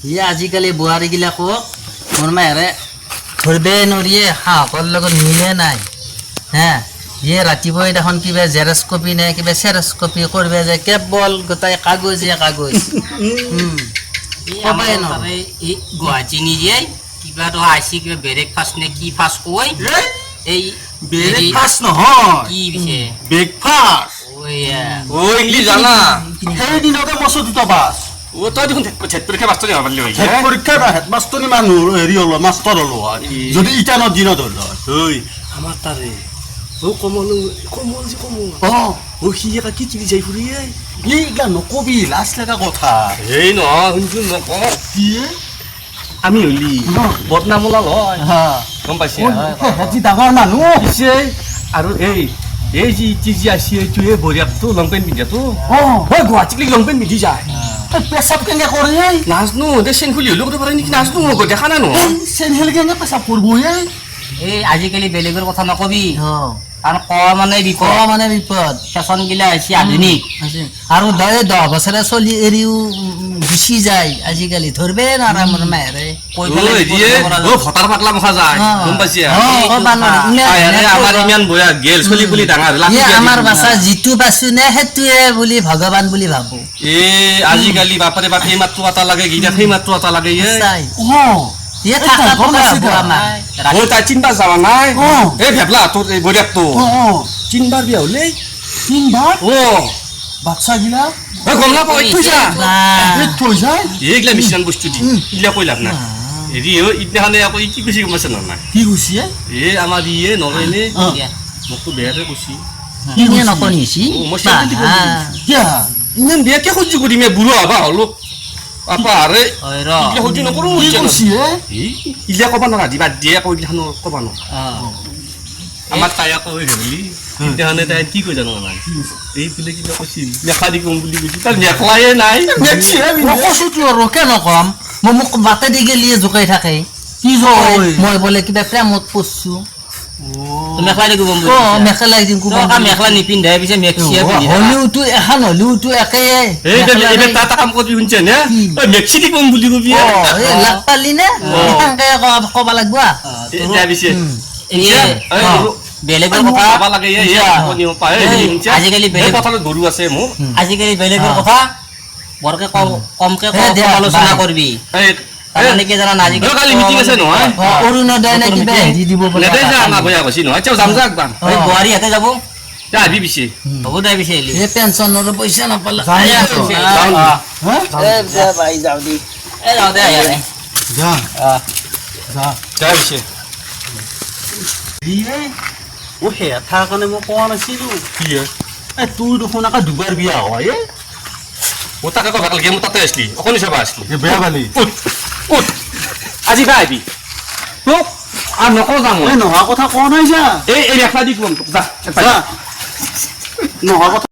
ইয়ে আজিকালি বোৱাৰীগিলাকক মোৰ মায়েৰে ধৰিবে নৰিয়ে সাহসৰ লগত মিলে নাই হে ইয়ে ৰাতিপুৱাই দেখোন কিবা জেৰক্স কপি নে কিবা চেৰক্স কপি কৰিবে যে কেৱল গোটাই কাগজে কাগজ কবাই নৰে এই গুৱাহাটী নিজে কিবা তো আইছি কিবা ব্ৰেকফাষ্ট নে কি ফাষ্ট কই এই ব্ৰেকফাষ্ট নহয় কি বিছে ব্ৰেকফাষ্ট ও ইংলিছ জানা সেই দিনতে মছু দুটা বাস ও তই দেখোন ছেট পৰীক্ষা মাষ্টৰ হ'ব পাৰিলি ছেট পৰীক্ষা বা হেডমাষ্টৰ মানুহ হেৰি হ'ল মাষ্টৰ হ'ল যদি ইটানত দিনত হ'ল ঐ আমার তারে ও কমল কমল যে কমল ও সি একা কি চিনি যাই ফুরি এইগিলা নকবি লাজ লগা কথা এই নহয় শুনছো নক কি আমি হলি বদনাম ওলাল হয় গম পাইছে আজি ডাঙৰ মানুহ পিছে আৰু এই যি আছে এইটো এই বৰিয়াকটো লং পেণ্ট পিন্ধাটো হয় গুৱাহাটীক লং পেণ্ট পিন্ধি যায় পেচাব কেনে কৰে নাজনো দে চেন খুলি হলেও কৰিব পাৰে নেকি নাজনো মই দেখা নাই নহয় চেনহেল কেনে পেচাব কৰিব এই আজিকালি বেলেগৰ কথা নকবি কাৰণ ক মানে বিপদ ফেশ্বন গিলা হৈছে আধুনিক আৰু 10 বছৰে চলি এৰিও গুচি যায় আজিকালি ধৰবে নাৰা মোৰ মায়েৰে ভটাৰ পাকলা মুখা যায় গম পাইছে আমাৰ ইমান বয়া গেল চলি বুলি ডাঙৰ আমাৰ বাছা যিটো বাচো নে সেইটোৱে বুলি ভগৱান বুলি ভাবো আজিকালি বাপাৰে বাপ এই মাত্ৰ এটা লাগে গীতা সেই মাত্ৰ এটা লাগে তাই চিন্তা যাবা নাই এই ভেবলা তোৰ এই বৰিয়াকটো তিনবাৰ বিয়া হলে তিনবাৰ বাচ্চা গিলা গম নাপাওঁ থৈ যায় এইগিলা মিশ্ৰণ বস্তু দি এইগিলা কৈ লাভ নাই হেৰি ইদিনাখনে আকৌ কি কৈছে গম পাইছে নহয় কি কৈছে এই আমাৰ ইয়ে নকৰিলে মোকতো বেয়াকে কৈছে নকনিছি ইমান বেয়াকে সহ্য কৰিম বুঢ়া হবা হলো আপা আৰে সহ্য নকৰো ইলা কবা নোৱাৰা দিবা দিয়ে কৈগিলাখানো কবা নোৱাৰা আমাৰ তাই আকৌ হৈ গলি ইদিনাখনে তাই কি কৈ জানো নাই এই বোলে কিবা কৈছিল মেখা দি কম বুলি কৈছিল তাৰ মেখলায়ে নাই কৈছোতো আৰু কেনে কম মোক বাটে দি গেলিয়ে জোকাই থাকে কি মই বোলে কিবা প্ৰেমত পৰছো মেখলা দি কম মেখেলাই দিম মেখলা নিপিন্ধাই পিছে মেক্সিয়া হলিউটো এখন হলিউটো একে এটা কাম কৰি শুনছে নে মেক্সি দি কম বুলি কবি লাগ পালি নে কবা লাগব বেলেগৰ কথা কবা লাগে আজিকালি কথাত গৰু আছে মোক আজিকালি বেলেগৰ কথা বৰকে কমকে আলোচনা কৰবি মানে কি জানা আজিকালি কালি মিটিং আছে নহয় অৰুণোদয় নে কিবা হেৰি দিব বোলে নেদে যা না বয়া কৈছি নহয় চাও যাম যা একবাৰ গুৱাহাটী হাতে যাব যা আবি পিছে হ'ব দে পিছে এই পেঞ্চনৰ পইচা নাপালা ভাই যাও দি যাও দে যা যা পিছে ও সেয়া তাৰ কাৰণে মই কোৱা নাছিলো কি তোৰ দেখোন আকৌ দুবাৰ বিয়া হয় ও তাকে কবা লাগে মই তাতে আসলি অকনি চাবা আসলি বেয়া পালি আজি বা আবি তোক আর নকওঁ যাম নহা কথা কোৱা নাই যা এই মেখলা দি কম তোক যা নহা কথা